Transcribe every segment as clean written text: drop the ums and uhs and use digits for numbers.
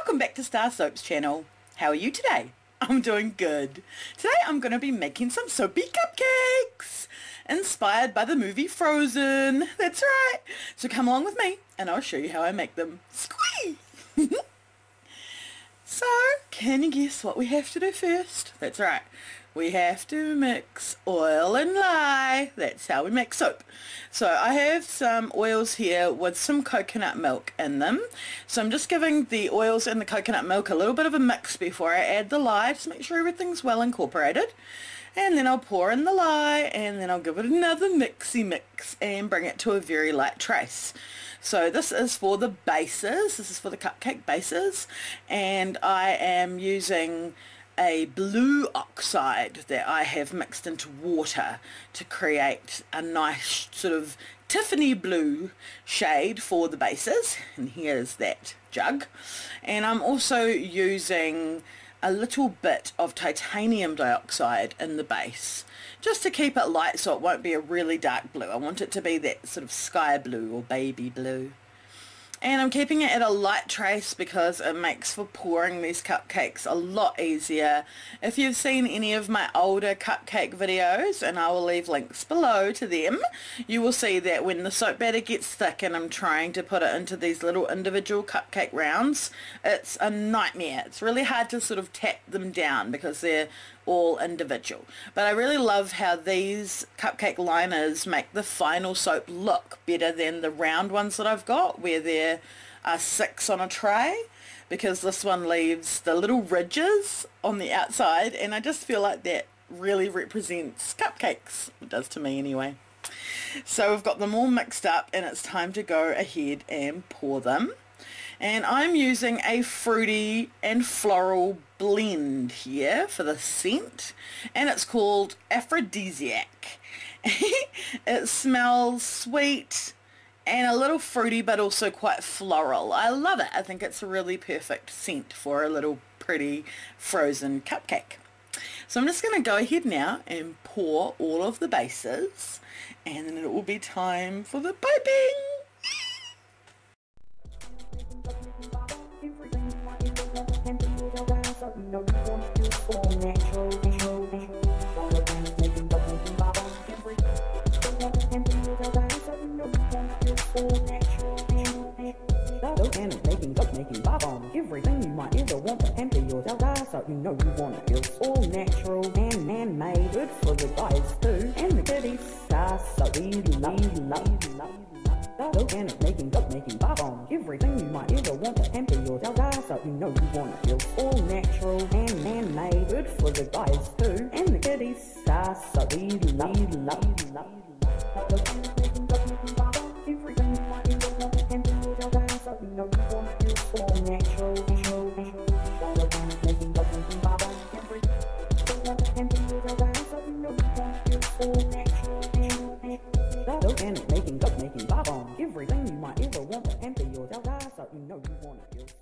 Welcome back to StarrSoaps channel. How are you today? I'm doing good. Today I'm going to be making some soapy cupcakes inspired by the movie Frozen. That's right. So come along with me and I'll show you how I make them. Squee! So, can you guess what we have to do first? That's right. We have to mix oil and lye. That's how we make soap. So I have some oils here with some coconut milk in them. So I'm just giving the oils and the coconut milk a little bit of a mix before I add the lye to make sure everything's well incorporated. And then I'll pour in the lye and then I'll give it another mixy mix and bring it to a very light trace. So this is for the bases. This is for the cupcake bases. And I am using a blue oxide that I have mixed into water to create a nice sort of Tiffany blue shade for the bases, and here's that jug. And I'm also using a little bit of titanium dioxide in the base just to keep it light so it won't be a really dark blue. I want it to be that sort of sky blue or baby blue. And I'm keeping it at a light trace because it makes for pouring these cupcakes a lot easier. If you've seen any of my older cupcake videos, and I will leave links below to them, you will see that when the soap batter gets thick and I'm trying to put it into these little individual cupcake rounds, it's a nightmare. It's really hard to sort of tap them down because they're all individual. But I really love how these cupcake liners make the final soap look better than the round ones that I've got where there are 6 on a tray, because this one leaves the little ridges on the outside and I just feel like that really represents cupcakes. It does to me anyway. So we've got them all mixed up and it's time to go ahead and pour them. And I'm using a fruity and floral blend here for the scent, and it's called Aphrodisiac. It smells sweet and a little fruity but also quite floral. I love it. I think it's a really perfect scent for a little pretty frozen cupcake. So I'm just going to go ahead now and pour all of the bases, and then it will be time for the piping. Everything you might ever want to empty yourself out, so you know you want it. It's all natural and man-made, good for the guys too, and the kiddies. StarrSoapy love organic making, gut making, bomb. Everything you might ever want to empty yourself out, so you know you want it. It's all natural and man-made, good for the guys too, and the kiddies. StarrSoapy love organic making, gut making, bomb. Everything you might ever want to empty yourself out, so you know you want it. It's all natural, organic making, gut making, bomb. Everything you want to empty yourself out, so you know you want it. It's all natural, organic making, gut making, bomb. Everything you might ever want to empty yourself out, so you know you want it.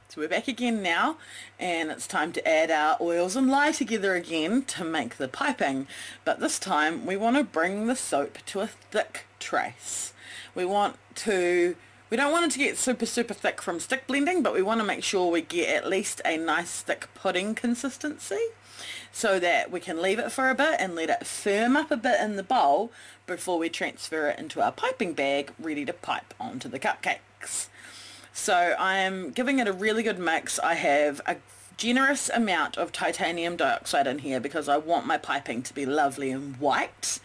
So we're back again now, and it's time to add our oils and lye together again to make the piping. But this time we want to bring the soap to a thick trace. We don't want it to get super thick from stick blending, but we want to make sure we get at least a nice thick pudding consistency so that we can leave it for a bit and let it firm up a bit in the bowl before we transfer it into our piping bag ready to pipe onto the cupcakes. So I'm giving it a really good mix. I have a generous amount of titanium dioxide in here because I want my piping to be lovely and white.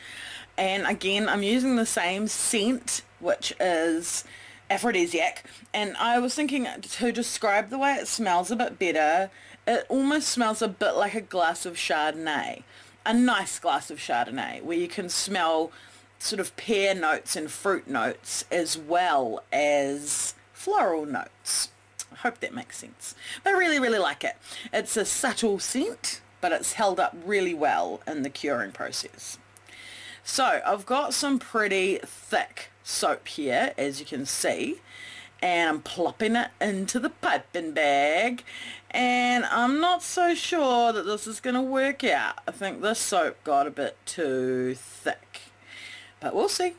And again, I'm using the same scent, which is Aphrodisiac, and I was thinking to describe the way it smells a bit better, it almost smells a bit like a glass of Chardonnay, a nice glass of Chardonnay, where you can smell sort of pear notes and fruit notes as well as floral notes. I hope that makes sense. But I really like it. It's a subtle scent, but it's held up really well in the curing process. So I've got some pretty thick soap here, as you can see, and I'm plopping it into the piping bag, and I'm not so sure that this is going to work out. I think this soap got a bit too thick, but we'll see.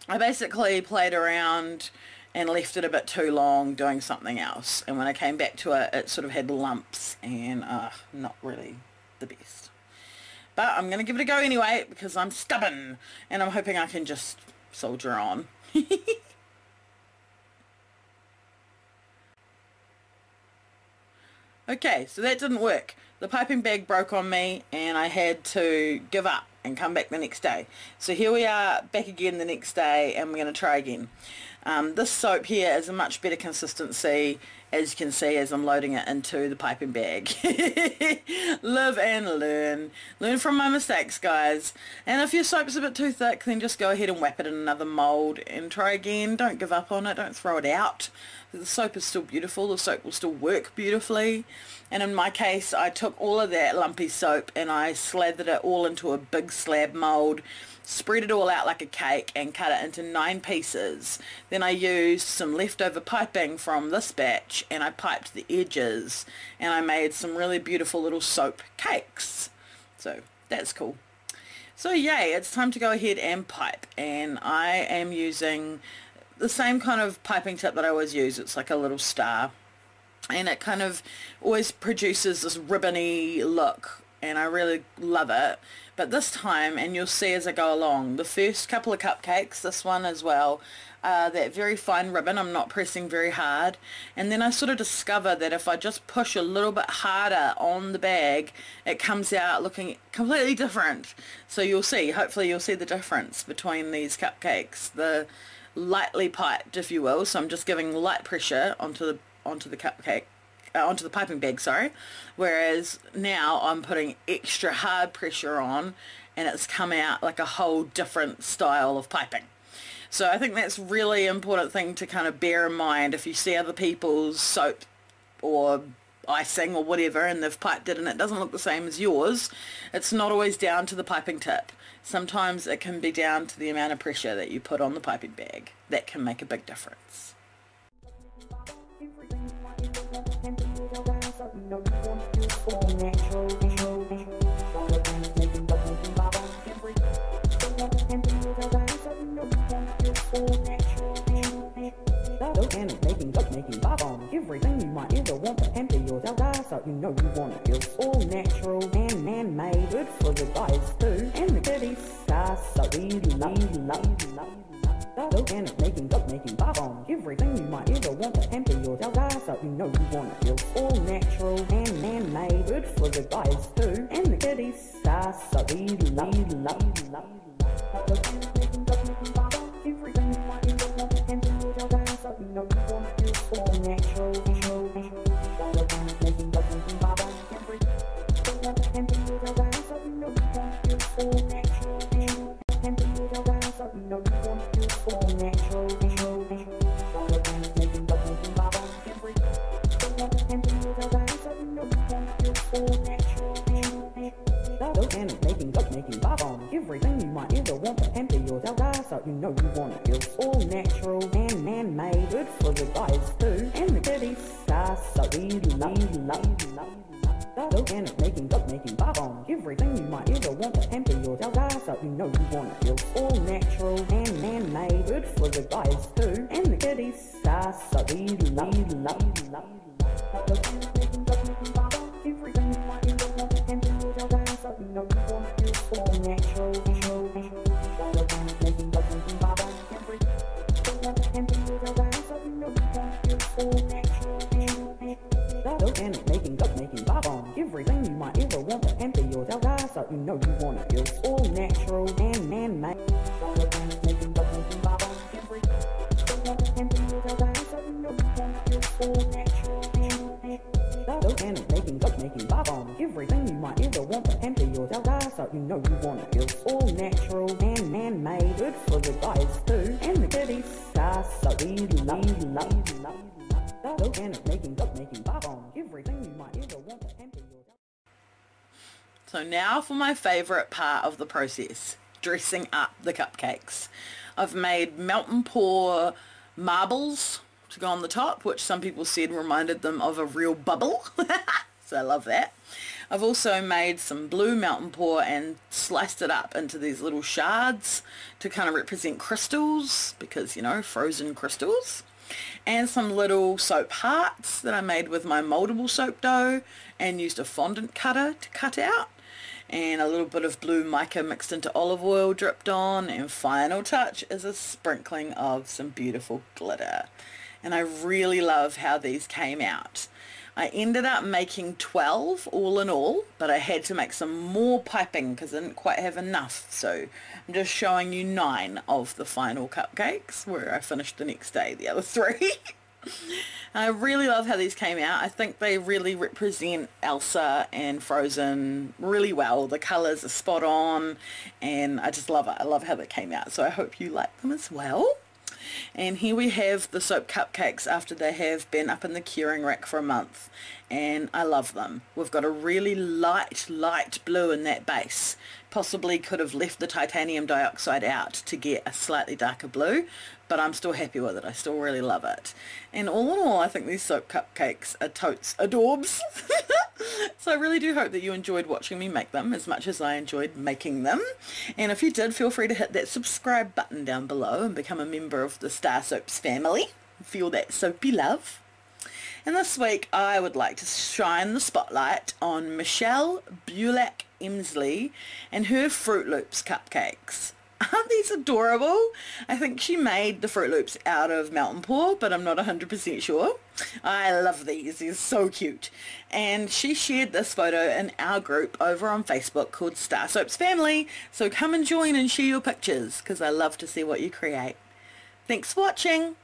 I basically played around and left it a bit too long doing something else, and when I came back to it, it sort of had lumps and not really the best. But I'm going to give it a go anyway because I'm stubborn and I'm hoping I can just soldier on. Okay, so that didn't work. The piping bag broke on me and I had to give up and come back the next day. So here we are back again the next day and we're going to try again. This soap here is a much better consistency, as you can see as I'm loading it into the piping bag. Live and learn. Learn from my mistakes, guys. And if your soap's a bit too thick, then just go ahead and whap it in another mould and try again. Don't give up on it. Don't throw it out. The soap is still beautiful. The soap will still work beautifully. And in my case, I took all of that lumpy soap and I slathered it all into a big slab mould, spread it all out like a cake and cut it into 9 pieces. Then I used some leftover piping from this batch and I piped the edges and I made some really beautiful little soap cakes. So that's cool. So yay, it's time to go ahead and pipe, and I am using the same kind of piping tip that I always use. It's like a little star and it kind of always produces this ribbony look and I really love it. But this time, and you'll see as I go along, the first couple of cupcakes, this one as well, that very fine ribbon, I'm not pressing very hard, and then I sort of discover that if I just push a little bit harder on the bag, it comes out looking completely different. So you'll see, hopefully you'll see the difference between these cupcakes, the lightly piped, if you will. So I'm just giving light pressure onto the cupcake, onto the piping bag, sorry, whereas now I'm putting extra hard pressure on and it's come out like a whole different style of piping. So I think that's really important thing to kind of bear in mind if you see other people's soap or icing or whatever and they've piped it and it doesn't look the same as yours. It's not always down to the piping tip. Sometimes it can be down to the amount of pressure that you put on the piping bag. That can make a big difference. Everything you might ever want to empty your jar, so you know you want it. It's all natural and man-made, good for the guys too, and the kiddies. StarrSoapy organic making, gut making, bomb. Everything you might ever want to empty your jar, so you know you want it. It's all natural and man-made, good for the guys too, and the kiddies. StarrSoapy everything you might ever want to empty your jar, so you know you want it. It's all natural. Everything you might ever want to empty your jar, so you know you want it. It's all natural and man-made, good for the guys too, and the kiddies. StarrSoapy organic making, gut making, bomb. Everything you might ever want to empty your jar, so you know you want it. It's all natural and man-made, good for the guys too, and the kiddies. StarrSoapy everything you might ever want to empty your jar, so you know you want it. It's all natural. Organic making, gut making, bomb. Everything you might ever want to empty your jar, so you know you want it. It's all natural and man-made. Organic making, gut making, bomb. Everything you might ever want to empty your jar, so you know you want it. It's all natural and man-made, good for the guys too, and the kiddies. StarrSoapy organic making, gut making, bomb. Everything you might ever want to empty your jar. So now for my favourite part of the process, dressing up the cupcakes. I've made melt and pour marbles to go on the top, which some people said reminded them of a real bubble. So I love that. I've also made some blue mountain paw and sliced it up into these little shards to kind of represent crystals, because, you know, frozen crystals. And some little soap hearts that I made with my moldable soap dough and used a fondant cutter to cut out. And a little bit of blue mica mixed into olive oil dripped on, and final touch is a sprinkling of some beautiful glitter. And I really love how these came out. I ended up making 12 all in all, but I had to make some more piping because I didn't quite have enough. So I'm just showing you 9 of the final cupcakes, where I finished the next day the other 3. I really love how these came out. I think they really represent Elsa and Frozen really well. The colours are spot on and I just love it. I love how they came out. So I hope you like them as well. And here we have the soap cupcakes after they have been up in the curing rack for a month, and I love them. We've got a really light blue in that base. Possibly could have left the titanium dioxide out to get a slightly darker blue, but I'm still happy with it. I still really love it. And all in all, I think these soap cupcakes are totes adorbs. So I really do hope that you enjoyed watching me make them as much as I enjoyed making them. And if you did, feel free to hit that subscribe button down below and become a member of the StarrSoaps family. Feel that soapy love. And this week I would like to shine the spotlight on Michelle Bulak-Emsley and her Fruit Loops cupcakes. Aren't these adorable? I think she made the Fruit Loops out of mountain paw, but I'm not 100% sure. I love these. They're so cute. And she shared this photo in our group over on Facebook called StarrSoaps Family. So come and join and share your pictures, because I love to see what you create. Thanks for watching.